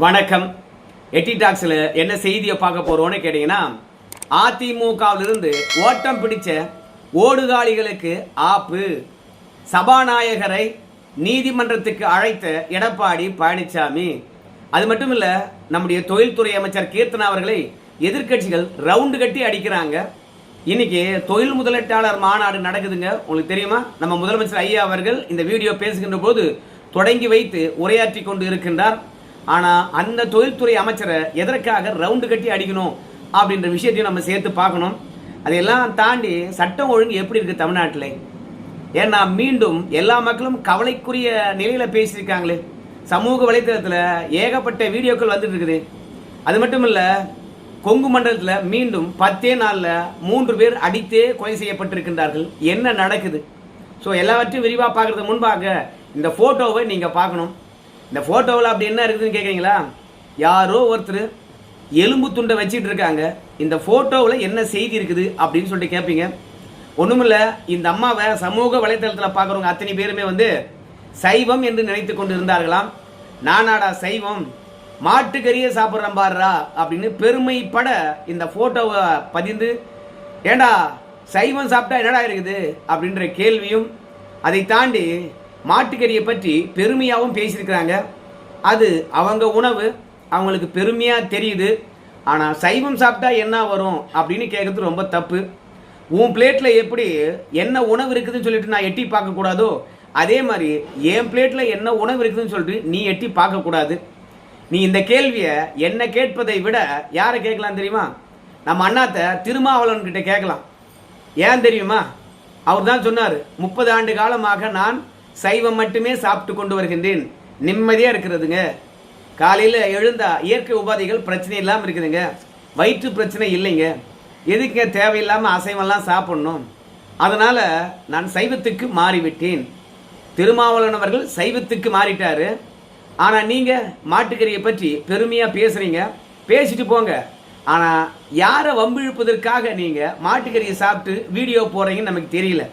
வணக்கம். எட்டி டாக்ஸில் என்ன செய்தியை பார்க்க போகிறோன்னு கேட்டிங்கன்னா, அதிமுகவிலிருந்து ஓட்டம் பிடிச்ச ஓடுகாலிகளுக்கு ஆப்பு. சபாநாயகரை நீதிமன்றத்துக்கு அழைத்த எடப்பாடி பழனிசாமி. அது மட்டும் இல்லை, நம்முடைய தொழில்துறை அமைச்சர் கீர்த்தனா அவர்களை எதிர்க்கட்சிகள் ரவுண்டு கட்டி அடிக்கிறாங்க. இன்னைக்கு தொழில் முதலீட்டாளர் மாநாடு நடக்குதுங்க. உங்களுக்கு தெரியுமா? நம்ம முதலமைச்சர் ஐயா அவர்கள் இந்த வீடியோ பேசுகின்ற போது தொடங்கி வைத்து உரையாற்றி கொண்டு இருக்கின்றார். ஆனால் அந்த தொழில்துறை அமைச்சரை எதற்காக ரவுண்டு கட்டி அடிக்கணும் அப்படின்ற விஷயத்தையும் நம்ம சேர்த்து பார்க்கணும். அதையெல்லாம் தாண்டி சட்டம் ஒழுங்கு எப்படி இருக்குது தமிழ்நாட்டில்? ஏன்னா மீண்டும் எல்லா மக்களும் கவலைக்குரிய நிலையில் பேசியிருக்காங்களே. சமூக வலைத்தளத்தில் ஏகப்பட்ட வீடியோக்கள் வந்துட்டு இருக்குது. அது மட்டும் இல்லை, கொங்கு மண்டலத்தில் மீண்டும் 10 நாளில் 3 பேர் அடித்தே கொலை செய்யப்பட்டிருக்கின்றார்கள். என்ன நடக்குது? ஸோ எல்லாவற்றையும் விரிவாக பார்க்கறதுக்கு முன்பாக இந்த ஃபோட்டோவை நீங்கள் பார்க்கணும். இந்த ஃபோட்டோவில் அப்படி என்ன இருக்குதுன்னு கேட்குறீங்களா? யாரோ ஒருத்தர் எலும்பு துண்டை வச்சுட்டு இருக்காங்க. இந்த ஃபோட்டோவில் என்ன செய்தி இருக்குது அப்படின்னு சொல்லிட்டு கேட்பீங்க. ஒன்றுமில்லை, இந்த அம்மாவை சமூக வலைத்தளத்தில் பார்க்குறவங்க அத்தனை பேருமே சைவம் என்று நினைத்து கொண்டு இருந்தார்களாம். நானாடா சைவம், மாட்டுக்கறியை சாப்பிட்றேன் பாடுறா அப்படின்னு பெருமைப்பட இந்த ஃபோட்டோவை பதிந்து, ஏண்டா சைவம் சாப்பிட்டா என்னடா இருக்குது அப்படின்ற கேள்வியும், அதை தாண்டி மாட்டுக்கறியை பற்றி பெருமையாகவும் பேசியிருக்கிறாங்க. அது அவங்க உணவு, அவங்களுக்கு பெருமையாக தெரியுது. ஆனால் சைவம் சாப்பிட்டா என்ன வரும் அப்படின்னு கேட்குறது ரொம்ப தப்பு. உன் பிளேட்டில் எப்படி என்ன உணவு இருக்குதுன்னு சொல்லிட்டு நான் எட்டி பார்க்கக்கூடாதோ, அதே மாதிரி என் பிளேட்டில் என்ன உணவு இருக்குதுன்னு சொல்லிட்டு நீ எட்டி பார்க்கக்கூடாது. நீ இந்த கேள்வியை என்ன கேட்பதை விட யாரை கேட்கலாம் தெரியுமா? நம்ம அண்ணாத்த திருமாவளவன்கிட்ட கேட்கலாம். ஏன் தெரியுமா? அவர் தான் சொன்னார், 30 ஆண்டு காலமாக நான் சைவம் மட்டுமே சாப்பிட்டு கொண்டு வருகின்றேன், நிம்மதியாக இருக்கிறதுங்க. காலையில் எழுந்தா இயற்கை உபாதைகள் பிரச்சனை இல்லாமல் இருக்குதுங்க, வயிற்று பிரச்சனை இல்லைங்க, எதுக்கு தேவையில்லாமல் அசைவம்லாம் சாப்பிடணும், அதனால் நான் சைவத்துக்கு மாறிவிட்டேன். திருமாவளவன் அவர்கள் சைவத்துக்கு மாறிட்டாரு. ஆனால் நீங்கள் மாட்டுக்கறியை பற்றி பெருமையாக பேசுகிறீங்க, பேசிட்டு போங்க. ஆனால் யாரை வம்பிழுப்பதற்காக நீங்கள் மாட்டுக்கறியை சாப்பிட்டு வீடியோ போடுறீங்கன்னு நமக்கு தெரியல.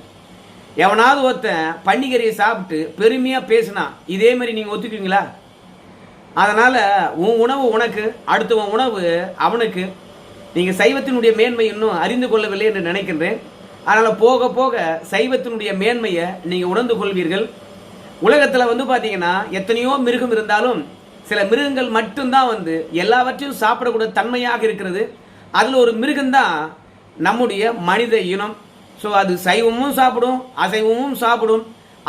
எவனாவது ஒருத்தன் பன்னிக்கறியை சாப்பிட்டு பெருமையாக பேசினா இதே மாதிரி நீங்கள் ஒத்துக்குவீங்களா? அதனால் உன் உணவு உனக்கு, அடுத்தவன் உணவு அவனுக்கு. நீங்கள் சைவத்தினுடைய மேன்மை இன்னும் அறிந்து கொள்ளவில்லை என்று நினைக்கின்றேன். அதனால் போக போக சைவத்தினுடைய மேன்மையை நீங்கள் உணர்ந்து கொள்வீர்கள். உலகத்தில் பார்த்தீங்கன்னா எத்தனையோ மிருகம் இருந்தாலும் சில மிருகங்கள் மட்டும்தான் எல்லாவற்றையும் சாப்பிடக்கூடிய தன்மையாக இருக்கிறது. அதில் ஒரு மிருகம்தான் நம்முடைய மனித இனம். ஸோ அது சைவமும் சாப்பிடும், அசைவமும் சாப்பிடும்.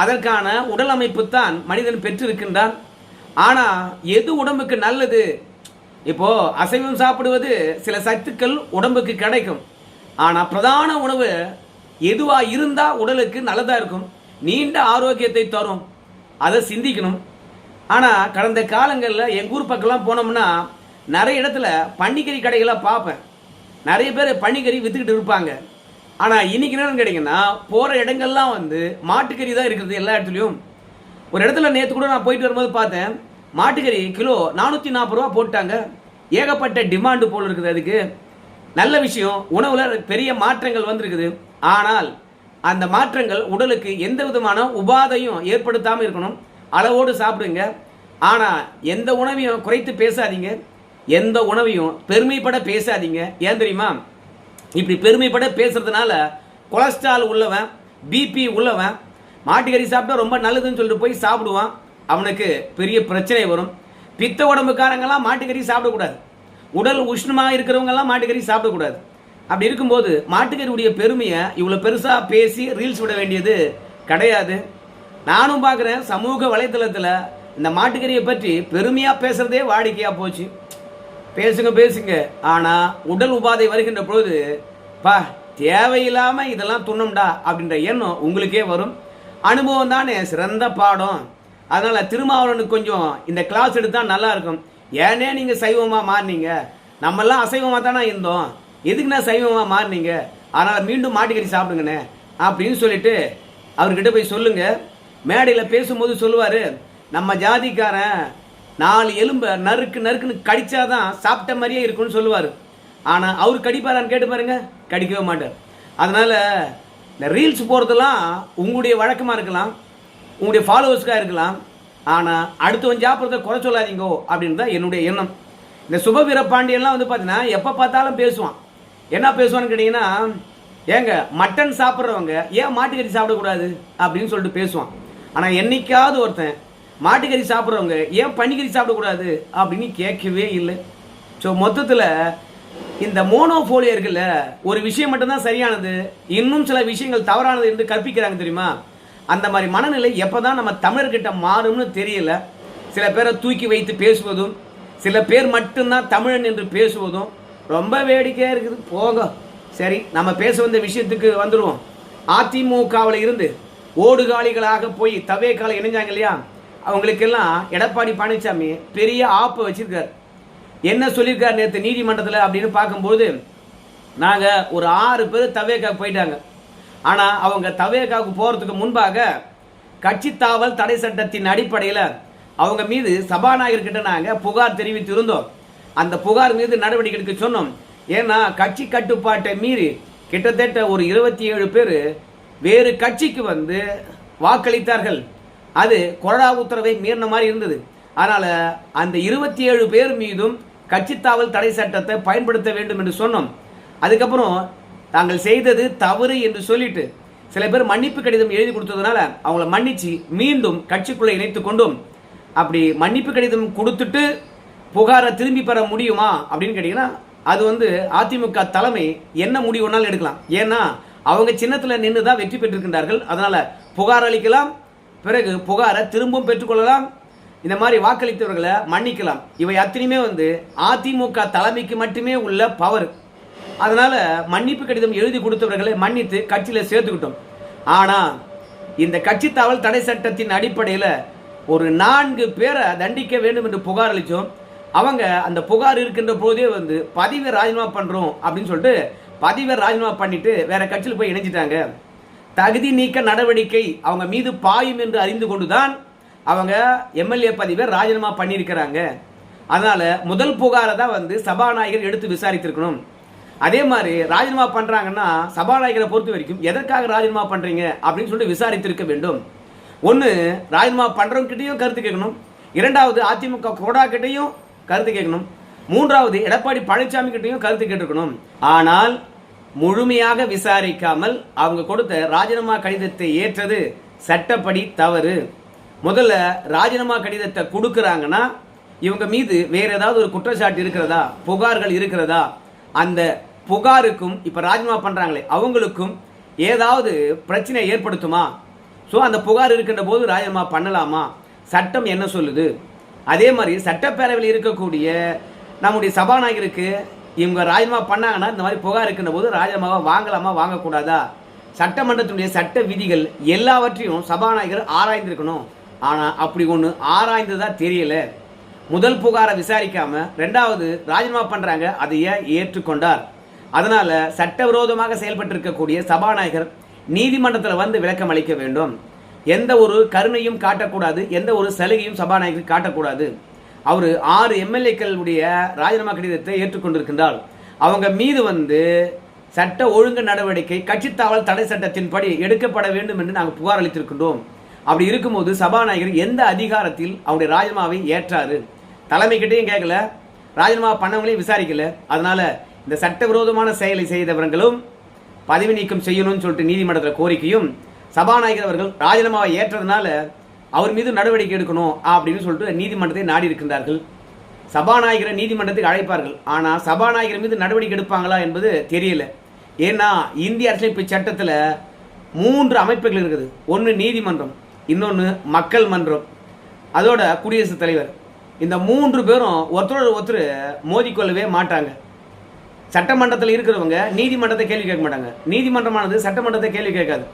அதற்கான உடல் அமைப்பு தான் மனிதன் பெற்றிருக்கின்றான். ஆனால் எது உடம்புக்கு நல்லது? இப்போது அசைவம் சாப்பிடுவது சில சத்துக்கள் உடம்புக்கு கிடைக்கும். ஆனால் பிரதான உணவு எதுவாக இருந்தால் உடலுக்கு நல்லதாக இருக்கும், நீண்ட ஆரோக்கியத்தை தரும், அதை சிந்திக்கணும். ஆனால் கடந்த காலங்களில் எங்கள் ஊர் பக்கம்லாம் போனோம்னா நிறைய இடத்துல பன்னிக்கறி கடைகளாக பார்ப்பேன். நிறைய பேர் பன்னிக்கறி விற்றுக்கிட்டு இருப்பாங்க. ஆனால் இன்னைக்கு என்னன்னு கேட்டிங்கன்னா, போகிற இடங்கள்லாம் மாட்டுக்கறி தான் இருக்குது எல்லா இடத்துலையும். ஒரு இடத்துல நேற்று கூட நான் போயிட்டு வரும்போது பார்த்தேன், மாட்டுக்கறி கிலோ 440 ரூபா போட்டாங்க. ஏகப்பட்ட டிமாண்டு போல் இருக்குது. அதுக்கு நல்ல விஷயம், உணவில் பெரிய மாற்றங்கள் வந்திருக்குது. ஆனால் அந்த மாற்றங்கள் உடலுக்கு எந்த விதமான உபாதையும் ஏற்படுத்தாமல் இருக்கணும். அளவோடு சாப்பிடுங்க. ஆனால் எந்த உணவையும் குறைத்து பேசாதீங்க, எந்த உணவையும் பெருமைப்பட பேசாதீங்க. ஏன் தெரியுமா? இப்படி பெருமைப்பட பேசுறதுனால கொலஸ்ட்ரால் உள்ளவன், பிபி உள்ளவன் மாட்டுக்கறி சாப்பிட்டா ரொம்ப நல்லதுன்னு சொல்லிட்டு போய் சாப்பிடுவான். அவனுக்கு பெரிய பிரச்சனை வரும். பித்த உடம்புக்காரங்கெல்லாம் மாட்டுக்கறி சாப்பிடக்கூடாது. உடல் உஷ்ணமாக இருக்கிறவங்கெல்லாம் மாட்டுக்கறி சாப்பிடக்கூடாது. அப்படி இருக்கும்போது மாட்டுக்கறியுடைய பெருமையை இவ்வளோ பெருசாக பேசி ரீல்ஸ் விட வேண்டியது கிடையாது. நானும் பார்க்குறேன் சமூக வலைத்தளத்தில் இந்த மாட்டுக்கறியை பற்றி பெருமையாக பேசுகிறதே வாடிக்கையாக போச்சு. பேசுங்க. ஆனால் உடல் உபாதை வருகின்ற பொழுது தேவையில்லாமல் இதெல்லாம் துண்ணும்டா அப்படின்ற எண்ணம் உங்களுக்கே வரும். அனுபவம் தானே சிறந்த பாடம். அதனால் திருமாவளவனுக்கு கொஞ்சம் இந்த கிளாஸ் எடுத்தால் நல்லா இருக்கும். ஏனே நீங்கள் சைவமாக மாறினீங்க? நம்மெல்லாம் அசைவமாக தானே இருந்தோம், எதுக்குன்னா சைவமாக மாறினீங்க? அதனால் மீண்டும் மாட்டுக்கறி சாப்பிடுங்கண்ணே அப்படின்னு சொல்லிட்டு அவர்கிட்ட போய் சொல்லுங்க. மேடையில் பேசும்போது சொல்லுவார், நம்ம ஜாதிக்காரன் 4 எலும்பை நறுக்குன்னு கடிச்சாதான் சாப்பிட்ட மாதிரியே இருக்குன்னு சொல்லுவார். ஆனால் அவர் கடிப்பாரான்னு கேட்டு பாருங்க, கடிக்கவே மாட்டார். அதனால் இந்த ரீல்ஸ் போகிறதெல்லாம் உங்களுடைய வழக்கமாக இருக்கலாம், உங்களுடைய ஃபாலோவர்ஸ்க்காக இருக்கலாம். ஆனால் அடுத்தவன் சாப்பிட்றத குறை சொல்லாதீங்கோ அப்படின்னு தான் என்னுடைய எண்ணம். இந்த சுபவீர பாண்டியன்லாம் வந்து பார்த்தீங்கன்னா எப்போ பார்த்தாலும் பேசுவான். என்ன பேசுவான்னு கேட்டிங்கன்னா, ஏங்க மட்டன் சாப்பிட்றவங்க ஏன் மாட்டுக்கறி சாப்பிடக்கூடாது அப்படின்னு சொல்லிட்டு பேசுவான். ஆனால் என்னைக்காவது ஒருத்தன் மாட்டுக்கறி சாப்பிட்றவங்க ஏன் பன்னிக்கறி சாப்பிடக்கூடாது அப்படின்னு கேட்கவே இல்லை. ஸோ மொத்தத்தில் இந்த மோனோஃபோலியா இருக்குல்ல, ஒரு விஷயம் மட்டும்தான் சரியானது, இன்னும் சில விஷயங்கள் தவறானது என்று கற்பிக்கிறாங்க தெரியுமா? அந்த மாதிரி மனநிலை எப்போ தான் நம்ம தமிழர்கிட்ட மாறும்னு தெரியல. சில பேரை தூக்கி வைத்து பேசுவதும், சில பேர் மட்டும்தான் தமிழன் என்று பேசுவதும் ரொம்ப வேடிக்கையாக இருக்குது. போக சரி, நம்ம பேச வந்த விஷயத்துக்கு வந்துடுவோம். அதிமுகவில் இருந்து ஓடுகாலிகளாக போய் தவேக்கால இணைஞ்சாங்க இல்லையா, அவங்களுக்கெல்லாம் எடப்பாடி பழனிசாமி பெரிய ஆப்பை வச்சிருக்காரு. என்ன சொல்லியிருக்காரு நேற்று நீதிமன்றத்தில் அப்படின்னு பார்க்கும்போது, நாங்கள் ஒரு 6 பேர் தவேக்காவுக்கு போயிட்டாங்க. ஆனால் அவங்க தவேக்காவுக்கு போகிறதுக்கு முன்பாக கட்சி தாவல் தடை சட்டத்தின் அடிப்படையில் அவங்க மீது சபாநாயகர்கிட்ட நாங்கள் புகார் தெரிவித்திருந்தோம். அந்த புகார் மீது நடவடிக்கை எடுக்க சொன்னோம். ஏன்னா கட்சி கட்டுப்பாட்டை மீறி கிட்டத்தட்ட ஒரு 27 பேர் வேறு கட்சிக்கு வந்து வாக்களித்தார்கள். அது கொறடா உத்தரவை மீறின மாதிரி இருந்தது. அதனால் அந்த 27 பேர் மீதும் கட்சித்தாவல் தடை சட்டத்தை பயன்படுத்த வேண்டும் என்று சொன்னோம். அதுக்கப்புறம் தாங்கள் செய்தது தவறு என்று சொல்லிட்டு சில பேர் மன்னிப்பு கடிதம் எழுதி கொடுத்ததுனால அவங்கள மன்னிச்சு மீண்டும் கட்சிக்குள்ளே இணைத்து கொண்டோம். அப்படி மன்னிப்பு கடிதம் கொடுத்துட்டு புகாரை திரும்பி பெற முடியுமா அப்படின்னு கேட்டிங்கன்னா, அது வந்து அதிமுக தலைமை என்ன முடிவுனாலும் எடுக்கலாம். ஏன்னா அவங்க சின்னத்தில் நின்று தான் வெற்றி பெற்றிருக்கின்றார்கள். அதனால் புகார் அளிக்கலாம், பிறகு புகாரை திரும்பவும் பெற்றுக்கொள்ளலாம், இந்த மாதிரி வாக்களித்தவர்களை மன்னிக்கலாம். இவை அத்தனையுமே வந்து அதிமுக தலைமைக்கு மட்டுமே உள்ள பவர். அதனால் மன்னிப்பு கடிதம் எழுதி கொடுத்தவர்களை மன்னித்து கட்சியில் சேர்த்துக்கிட்டோம். ஆனால் இந்த கட்சி தாவல் தடை சட்டத்தின் அடிப்படையில் ஒரு 4 பேரை தண்டிக்க வேண்டும் என்று புகார் அளித்தோம். அவங்க அந்த புகார் இருக்கின்ற போதே வந்து பதவியை ராஜினாமா பண்ணுறோம் அப்படின்னு சொல்லிட்டு பதவியை ராஜினாமா பண்ணிட்டு வேற கட்சியில் போய் இணைஞ்சிட்டாங்க. தகுதி நீக்க நடவடிக்கை அவங்க மீது பாயும் என்று அறிந்து கொண்டுதான் அவங்க எம்எல்ஏ பதவியை ராஜினாமா பண்ணியிருக்கிறாங்க. அதனால முதல் புகாரை தான் வந்து சபாநாயகர் எடுத்து விசாரித்திருக்கணும். அதே மாதிரி ராஜினாமா பண்றாங்கன்னா சபாநாயகரை பொறுத்த வரைக்கும் எதற்காக ராஜினாமா பண்றீங்க அப்படின்னு சொல்லிட்டு விசாரித்திருக்க வேண்டும். ஒன்று, ராஜினாமா பண்றவங்க கிட்டையும் கருத்து கேட்கணும். இரண்டாவது, அதிமுக கொறடா கிட்டையும் கருத்து கேட்கணும். மூன்றாவது, எடப்பாடி பழனிசாமி கிட்டையும் கருத்து கேட்டிருக்கணும். ஆனால் முழுமையாக விசாரிக்காமல் அவங்க கொடுத்த ராஜினாமா கடிதத்தை ஏற்றது சட்டப்படி தவறு. முதல்ல ராஜினாமா கடிதத்தை கொடுக்குறாங்கன்னா இவங்க மீது வேற ஏதாவது ஒரு குற்றச்சாட்டு இருக்கிறதா, புகார்கள் இருக்கிறதா, அந்த புகாருக்கும் இப்போ ராஜினாமா பண்ணுறாங்களே அவங்களுக்கும் ஏதாவது பிரச்சனை ஏற்படுத்துமா? ஸோ அந்த புகார் இருக்கின்ற போது ராஜினாமா பண்ணலாமா? சட்டம் என்ன சொல்லுது? அதே மாதிரி சட்டப்பேரவையில் இருக்கக்கூடிய நம்முடைய சபாநாயகருக்கு இவங்க ராஜினாமா பண்ணாங்கன்னா இந்த மாதிரி புகார் இருக்கின்ற போது ராஜினாமாவை வாங்கலாமா வாங்கக்கூடாதா? சட்டமன்றத்தினுடைய சட்ட விதிகள் எல்லாவற்றையும் சபாநாயகர் ஆராய்ந்திருக்கணும். ஆனால் அப்படி ஒன்று ஆராய்ந்ததா தெரியல. முதல் புகாரை விசாரிக்காம ரெண்டாவது ராஜினாமா பண்றாங்க, அதையே ஏற்றுக்கொண்டார். அதனால சட்டவிரோதமாக செயல்பட்டு இருக்கக்கூடிய சபாநாயகர் நீதிமன்றத்தில் வந்து விளக்கம் அளிக்க வேண்டும். எந்த ஒரு கருணையும் காட்டக்கூடாது, எந்த ஒரு சலுகையும் சபாநாயகர் காட்டக்கூடாது. அவர் 6 எம்எல்ஏக்களுடைய ராஜினாமா கடிதத்தை ஏற்றுக்கொண்டிருக்கின்றார். அவங்க மீது வந்து சட்ட ஒழுங்கு நடவடிக்கை கட்சித்தாவல் தடை சட்டத்தின்படி எடுக்கப்பட வேண்டும் என்று நாங்கள் புகார் அளித்திருக்கின்றோம். அப்படி இருக்கும்போது சபாநாயகர் எந்த அதிகாரத்தில் அவருடைய ராஜினாமாவை ஏற்றாரு? தலைமை கிட்டையும் கேட்கல, ராஜினாமா பண்ணவங்களையும் விசாரிக்கல. அதனால இந்த சட்டவிரோதமான செயலை செய்தவர்களும் பதவி நீக்கம் செய்யணும்னு சொல்லிட்டு நீதிமன்றத்தில் கோரிக்கையும், சபாநாயகர் அவர்கள் ராஜினாமாவை ஏற்றதுனால அவர் மீது நடவடிக்கை எடுக்கணும் அப்படின்னு சொல்லிட்டு நீதிமன்றத்தை நாடி இருக்கின்றார்கள். சபாநாயகரை நீதிமன்றத்துக்கு அழைப்பார்கள், ஆனால் சபாநாயகர் மீது நடவடிக்கை எடுப்பாங்களா என்பது தெரியல. ஏன்னா இந்திய அரசியலமைப்பு சட்டத்தில் 3 அமைப்புகள் இருக்குது. ஒன்று நீதிமன்றம், இன்னொன்று மக்கள் மன்றம், அதோட குடியரசுத் தலைவர். இந்த 3 பேரும் ஒருத்தரோட ஒருத்தர் மோதிக்கொள்ளவே மாட்டாங்க. சட்டமன்றத்தில் இருக்கிறவங்க நீதிமன்றத்தை கேள்வி கேட்க மாட்டாங்க, நீதிமன்றமானது சட்டமன்றத்தை கேள்வி கேட்காது.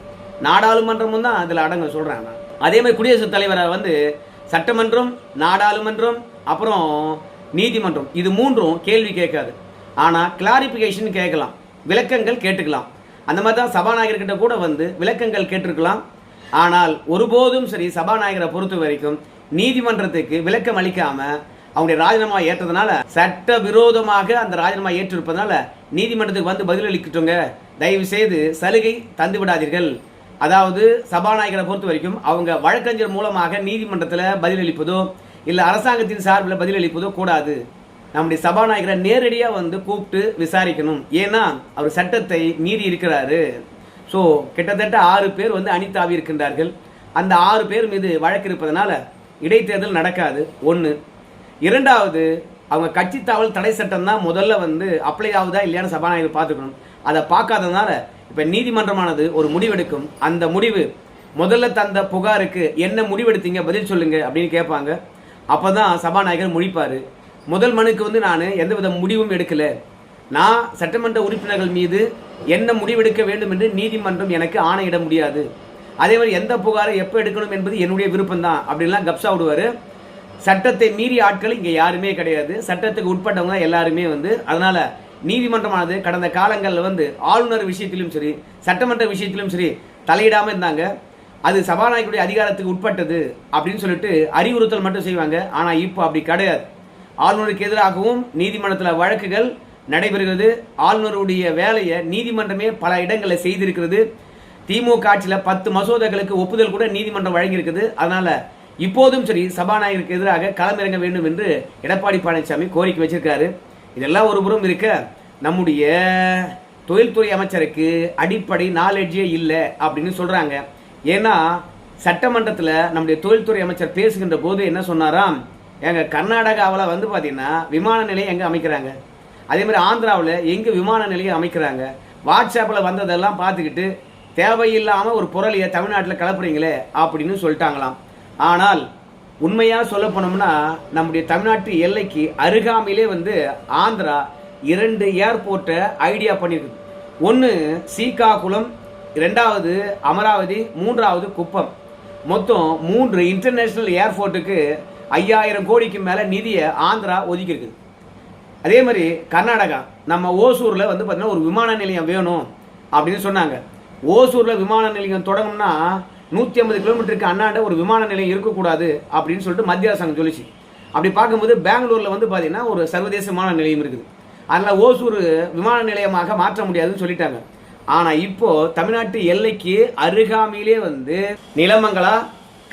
நாடாளுமன்றமும் தான் அதில் அடங்க சொல்கிறாங்க. அதே மாதிரி குடியரசுத் தலைவரை வந்து சட்டமன்றம், நாடாளுமன்றம், அப்புறம் நீதிமன்றம், இது 3ம் கேள்வி கேட்காது. ஆனால் கிளாரிஃபிகேஷன் கேட்கலாம், விளக்கங்கள் கேட்டுக்கலாம். அந்த மாதிரி தான் சபாநாயகர்கிட்ட கூட வந்து விளக்கங்கள் கேட்டிருக்கலாம். ஆனால் ஒருபோதும் சரி சபாநாயகரை பொறுத்த வரைக்கும் நீதிமன்றத்துக்கு விளக்கம் அளிக்காம அவங்களுடைய ராஜினாமா ஏற்றதுனால, சட்ட விரோதமாக அந்த ராஜினாமா ஏற்றிருப்பதனால நீதிமன்றத்துக்கு வந்து பதிலளிக்கட்டுங்க, தயவு செய்து சலுகை தந்து விடாதீர்கள், அதாவது சபாநாயகரை பொறுத்த வரைக்கும் அவங்க வழக்கறிஞர் மூலமாக நீதிமன்றத்தில் பதிலளிப்பதோ இல்லை அரசாங்கத்தின் சார்பில் பதிலளிப்பதோ கூடாது. நம்முடைய சபாநாயகரை நேரடியாக வந்து கூப்பிட்டு விசாரிக்கணும். ஏன்னா அவர் சட்டத்தை மீறி இருக்கிறாரு. ஸோ கிட்டத்தட்ட 6 பேர் வந்து அணித்தாவி இருக்கின்றார்கள். அந்த 6 பேர் மீது வழக்கு இருப்பதனால இடைத்தேர்தல் நடக்காது. 1. 2வது, அவங்க கட்சி தாவல் தடை சட்டம் தான் முதல்ல வந்து அப்ளை ஆகுதா இல்லையான்னு சபாநாயகர் பார்த்துக்கணும். அதை பார்க்காததுனால இப்போ நீதிமன்றமானது ஒரு முடிவெடுக்கும். அந்த முடிவு முதல்ல தந்த புகாருக்கு என்ன முடிவெடுத்தீங்க பதில் சொல்லுங்க அப்படின்னு கேட்பாங்க. அப்போ தான் சபாநாயகர் முடிப்பார். முதல் மனுக்கு வந்து நான் எந்தவித முடிவும் எடுக்கல, நான் சட்டமன்ற உறுப்பினர்கள் மீது என்ன முடிவெடுக்க வேண்டும் என்று நீதிமன்றம் எனக்கு ஆணையிட முடியாது, அதே மாதிரி எந்த புகாரை எப்போ எடுக்கணும் என்பது என்னுடைய விருப்பம் தான் அப்படின்லாம் கப்ஸா விடுவார். சட்டத்தை மீறிய ஆட்கள் இங்கே யாருமே கிடையாது, சட்டத்துக்கு உட்பட்டவங்க தான் எல்லாருமே வந்து. அதனால் நீதிமன்றமானது கடந்த காலங்களில் வந்து ஆளுநர் விஷயத்திலும் சரி சட்டமன்ற விஷயத்திலும் சரி தலையிடாமல் இருந்தாங்க. அது சபாநாயகருடைய அதிகாரத்துக்கு உட்பட்டது அப்படின்னு சொல்லிட்டு அறிவுறுத்தல் மட்டும் செய்வாங்க. ஆனால் இப்போ அப்படி கிடையாது. ஆளுநருக்கு எதிராகவும் நீதிமன்றத்தில் வழக்குகள் நடைபெறுகிறது. ஆளுநருடைய வேலையை நீதிமன்றமே பல இடங்களில் செய்திருக்கிறது. திமுக ஆட்சியில் 10 மசோதாக்களுக்கு ஒப்புதல் கூட நீதிமன்றம் வழங்கியிருக்குது. அதனால் இப்போதும் சரி சபாநாயகருக்கு எதிராக களமிறங்க வேண்டும் என்று எடப்பாடி பழனிசாமி கோரிக்கை வச்சிருக்காரு. இதெல்லாம் ஒரு புறம் இருக்க, நம்முடைய தொழில்துறை அமைச்சருக்கு அடிப்படை நாலேஜே இல்லை அப்படின்னு சொல்கிறாங்க. ஏன்னா சட்டமன்றத்தில் நம்முடைய தொழில்துறை அமைச்சர் பேசுகின்ற போது என்ன சொன்னாராம், எங்கள் கர்நாடகாவில் வந்து பார்த்தீங்கன்னா விமான நிலையம் எங்கே அமைக்கிறாங்க, அதே மாதிரி ஆந்திராவில் எங்கே விமான நிலையம் அமைக்கிறாங்க, வாட்ஸ்அப்பில் வந்ததெல்லாம் பார்த்துக்கிட்டு தேவையில்லாமல் ஒரு பொருளையை தமிழ்நாட்டில் கலப்புறீங்களே அப்படின்னு சொல்லிட்டாங்களாம். ஆனால் உண்மையாக சொல்ல போனோம்னா நம்முடைய தமிழ்நாட்டு எல்லைக்கு அருகாமையிலே வந்து ஆந்திரா 2 ஏர்போர்ட்டை ஐடியா பண்ணியிருக்கு. ஒன்று சீகாகுளம், 2வது அமராவதி, 3வது குப்பம். மொத்தம் 3 இன்டர்நேஷ்னல் ஏர்போர்ட்டுக்கு 5000 கோடிக்கு மேலே நிதியை ஆந்திரா ஒதுக்கியிருக்கு. அதே மாதிரி கர்நாடகா நம்ம ஓசூரில் வந்து பார்த்தீங்கன்னா ஒரு விமான நிலையம் வேணும் அப்படின்னு சொன்னாங்க. ஓசூரில் விமான நிலையம் தொடங்கணும்னா 150 கிலோமீட்டருக்கு அண்ணாண்ட ஒரு விமான நிலையம் இருக்கக்கூடாது அப்படின்னு சொல்லிட்டு மத்திய அரசாங்கம் சொல்லிச்சு. அப்படி பார்க்கும்போது பெங்களூரில் வந்து பார்த்தீங்கன்னா ஒரு சர்வதேச விமான நிலையம் இருக்குது. அதனால் ஓசூர் விமான நிலையமாக மாற்ற முடியாதுன்னு சொல்லிட்டாங்க. ஆனால் இப்போ தமிழ்நாட்டு எல்லைக்கு அருகாமையிலே வந்து நிலமங்களா,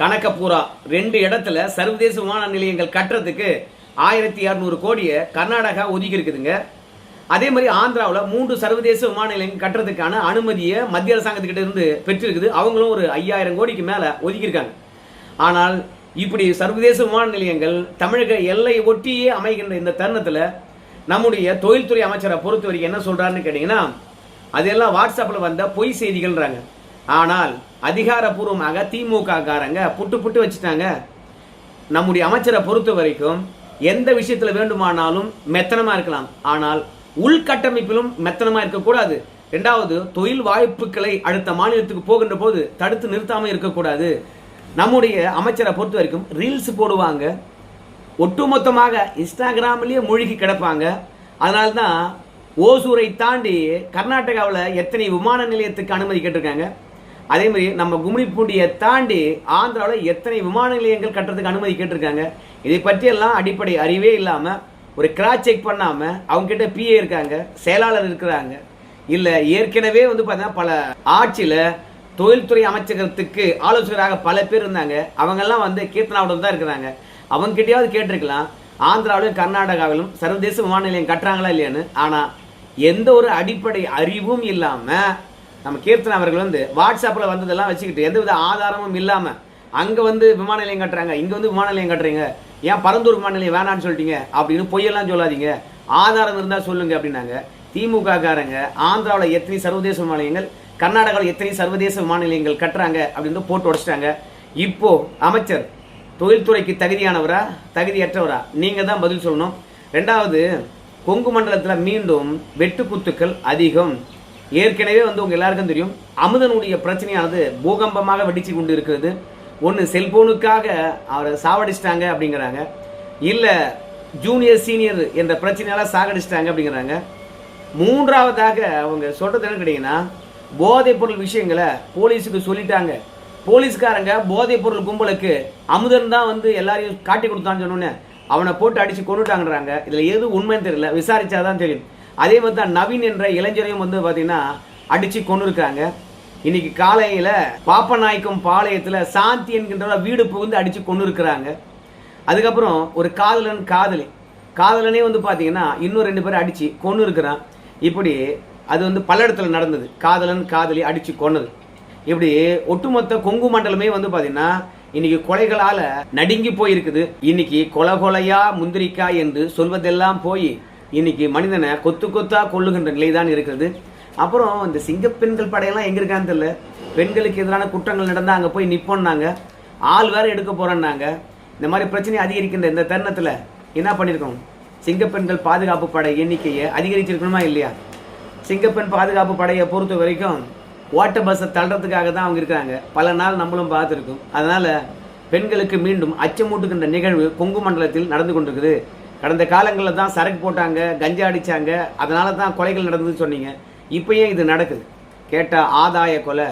கனகப்பூரா 2 இடத்துல சர்வதேச விமான நிலையங்கள் கட்டுறதுக்கு 1200 கோடியை கர்நாடகா ஒதுக்கி இருக்குதுங்க. அதே மாதிரி ஆந்திராவில் 3 சர்வதேச விமான நிலையம் கட்டுறதுக்கான அனுமதியை மத்திய அரசாங்கத்துக்கிட்ட இருந்து பெற்றிருக்குது. அவங்களும் ஒரு 5000 கோடிக்கு மேலே ஒதுக்கியிருக்காங்க. ஆனால் இப்படி சர்வதேச விமான நிலையங்கள் தமிழக எல்லை ஒட்டியே அமைகின்ற இந்த தருணத்தில் நம்முடைய தொழில்துறை அமைச்சரை பொறுத்த வரைக்கும் என்ன சொல்கிறாருன்னு கேட்டிங்கன்னா, அதெல்லாம் வாட்ஸ்அப்பில் வந்த பொய் செய்திகள்ன்றாங்க. ஆனால் அதிகாரப்பூர்வமாக திமுக காரங்க புட்டு வச்சுட்டாங்க. நம்முடைய அமைச்சரை பொறுத்த வரைக்கும் எந்த விஷயத்தில் வேண்டுமானாலும் மெத்தனமாக இருக்கலாம், ஆனால் உள்கட்டமைப்பிலும் மெத்தனமாக இருக்கக்கூடாது. 2வது தொழில் வாய்ப்புகளை அடுத்த மாநிலத்துக்கு போகின்ற போது தடுத்து நிறுத்தாமல் இருக்கக்கூடாது. நம்முடைய அமைச்சரை பொறுத்த வரைக்கும் ரீல்ஸ் போடுவாங்க, ஒட்டுமொத்தமாக இன்ஸ்டாகிராம்லேயே மூழ்கி கிடப்பாங்க. அதனால்தான் ஓசூரை தாண்டி கர்நாடகாவில் எத்தனை விமான நிலையத்துக்கு அனுமதி கேட்டிருக்காங்க. அதே மாதிரி நம்ம கும்மிடிப்பூண்டியை தாண்டி ஆந்திராவில் எத்தனை விமான நிலையங்கள் கட்டுறதுக்கு அனுமதி கேட்டிருக்காங்க. இதை பற்றியெல்லாம் அடிப்படை அறிவே இல்லாமல் ஒரு கிராஸ் செக் பண்ணாமல் அவங்ககிட்ட பிஏ இருக்காங்க, செயலாளர் இருக்கிறாங்க, இல்லை ஏற்கனவே வந்து பார்த்தீங்கன்னா பல ஆட்சியில் தொழில்துறை அமைச்சகத்துக்கு ஆலோசகராக பல பேர் இருந்தாங்க. அவங்கெல்லாம் வந்து கீர்த்தனாவுடன் தான் இருக்கிறாங்க. அவங்ககிட்டயாவது கேட்டிருக்கலாம் ஆந்திராவிலும் கர்நாடகாவிலும் சர்வதேச விமான நிலையம் கட்டுறாங்களா இல்லையான்னு. ஆனால் எந்த ஒரு அடிப்படை அறிவும் இல்லாமல் நம்ம கீர்த்தனா அவர்கள் வந்து வாட்ஸ்அப்பில் வந்ததெல்லாம் வச்சுக்கிட்டு எந்தவித ஆதாரமும் இல்லாமல் அங்கே வந்து விமான நிலையம் கட்டுறாங்க, இங்கே வந்து விமான நிலையம் கட்டுறீங்க, ஏன் பரந்தூர் விமான நிலையம் வேணான்னு சொல்லிட்டீங்க அப்படின்னு பொய்யெல்லாம் சொல்லாதீங்க, ஆதாரம் இருந்தால் சொல்லுங்க அப்படின்னாங்க. திமுக காரங்க ஆந்திராவில் எத்தனை சர்வதேச விமான நிலையங்கள், கர்நாடகாவில் எத்தனை சர்வதேச விமான நிலையங்கள் கட்டுறாங்க அப்படின்னு போட்டு உடச்சிட்டாங்க. இப்போ அமைச்சர் தொழில்துறைக்கு தகுதியானவரா தகுதியற்றவரா நீங்கள் தான் பதில் சொல்லணும். 2வது கொங்கு மண்டலத்தில் மீண்டும் வெட்டுக்குத்துக்கள் அதிகம். ஏற்கனவே வந்து உங்கள் எல்லாருக்கும் தெரியும் அமுதனுடைய பிரச்சனையானது பூகம்பமாக வெடிச்சு கொண்டு இருக்கிறது. ஒன்று செல்போனுக்காக அவரை சாவடிச்சிட்டாங்க அப்படிங்கிறாங்க, இல்லை ஜூனியர் சீனியர் என்ற பிரச்சனையால் சாகடிச்சிட்டாங்க அப்படிங்கிறாங்க. 3வதாக அவங்க சொல்கிறது என்ன கேட்டிங்கன்னா, போதைப் பொருள் விஷயங்களை போலீஸுக்கு சொல்லிட்டாங்க. போலீஸ்காரங்க போதைப் பொருள் கும்பலுக்கு அமுதன் தான் வந்து எல்லாரையும் காட்டி கொடுத்தான்னு சொன்னோன்னே அவனை போட்டு அடித்து கொண்டுட்டாங்கன்றாங்க. இதில் எது உண்மைன்னு தெரியல, விசாரிச்சாதான் தெரியும். அதே மாதிரி தான் நவீன் என்ற இளைஞரையும் வந்து பார்த்தீங்கன்னா அடித்து கொண்டு இருக்காங்க. இன்னைக்கு காலையில பாப்பநாயக்கம் பாளையத்துல சாந்தி என்கின்ற வீடு புகுந்து அடிச்சு கொண்டு இருக்கிறாங்க. அதுக்கப்புறம் ஒரு காதலன் காதலனே வந்து பாத்தீங்கன்னா இன்னும் 2 பேரை அடிச்சு கொண்டு இருக்கிறான். இப்படி அது வந்து பல இடத்துல நடந்தது. காதலன் காதலி அடிச்சு கொன்னது. இப்படி ஒட்டுமொத்த கொங்கு மண்டலமே வந்து பாத்தீங்கன்னா இன்னைக்கு கொலைகளால நடுங்கி போயிருக்குது. இன்னைக்கு கொலையா முந்திரிக்காய் என்று சொல்வதெல்லாம் போய் இன்னைக்கு மனிதனை கொத்து கொத்தா கொள்ளுகின்ற நிலைதான் இருக்கிறது. அப்புறம் இந்த சிங்கப்பெண்கள் படையெல்லாம் எங்க இருக்கான்னு தெரியல. பெண்களுக்கு எதிரான குற்றங்கள் நடந்தா அங்க போய் நிப்போம்னாங்க, ஆள் வேற எடுக்க போறேன்னாங்க. இந்த மாதிரி பிரச்சனை அதிகரிக்கின்ற இந்த தருணத்துல என்ன பண்ணிருக்கோம்? சிங்கப்பெண்கள் பாதுகாப்பு படை எண்ணிக்கையை அதிகரிச்சிருக்கணுமா இல்லையா? சிங்கப்பெண் பாதுகாப்பு படையை பொறுத்த வரைக்கும் ஓட்ட பஸ்ஸை தள்ளுறதுக்காக தான் அவங்க இருக்காங்க. பல நாள் நம்மளும் பார்த்துருக்கோம். அதனால பெண்களுக்கு மீண்டும் அச்சமூட்டுகின்ற நிகழ்வு கொங்கு மண்டலத்தில் நடந்து கொண்டிருக்குது. கடந்த காலங்களில் தான் சரக்கு போட்டாங்க, கஞ்சா அடிச்சாங்க, அதனால தான் கொலைகள் நடந்ததுன்னு சொன்னீங்க. இப்பயும் இது நடக்குது. கேட்டால் ஆதாய கொலை,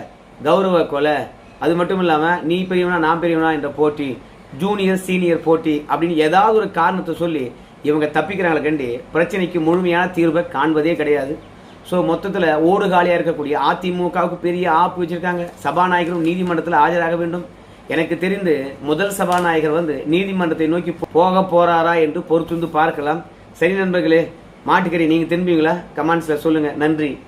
கௌரவ கொலை, அது மட்டும் இல்லாமல் நீ பெரியவனா நான் பெரியவனா என்ற போட்டி, ஜூனியர் சீனியர் போட்டி அப்படின்னு ஏதாவது ஒரு காரணத்தை சொல்லி இவங்க தப்பிக்கிறாங்களே கண்டி பிரச்சனைக்கு முழுமையான தீர்வை காண்பதே கிடையாது. ஸோ மொத்தத்தில் ஓடு காலியாக இருக்கக்கூடிய அதிமுகவுக்கு பெரிய ஆப்பு வச்சுருக்காங்க. சபாநாயகரும் நீதிமன்றத்தில் ஆஜராக வேண்டும். எனக்கு தெரிந்து முதல் சபாநாயகர் வந்து நீதிமன்றத்தை நோக்கி போக போறாரா என்று பொறுத்து பார்க்கலாம். சரி நண்பர்களே, மாட்டுக்கறி நீங்கள் திரும்புவீங்களா? கமெண்ட்ஸில் சொல்லுங்கள். நன்றி.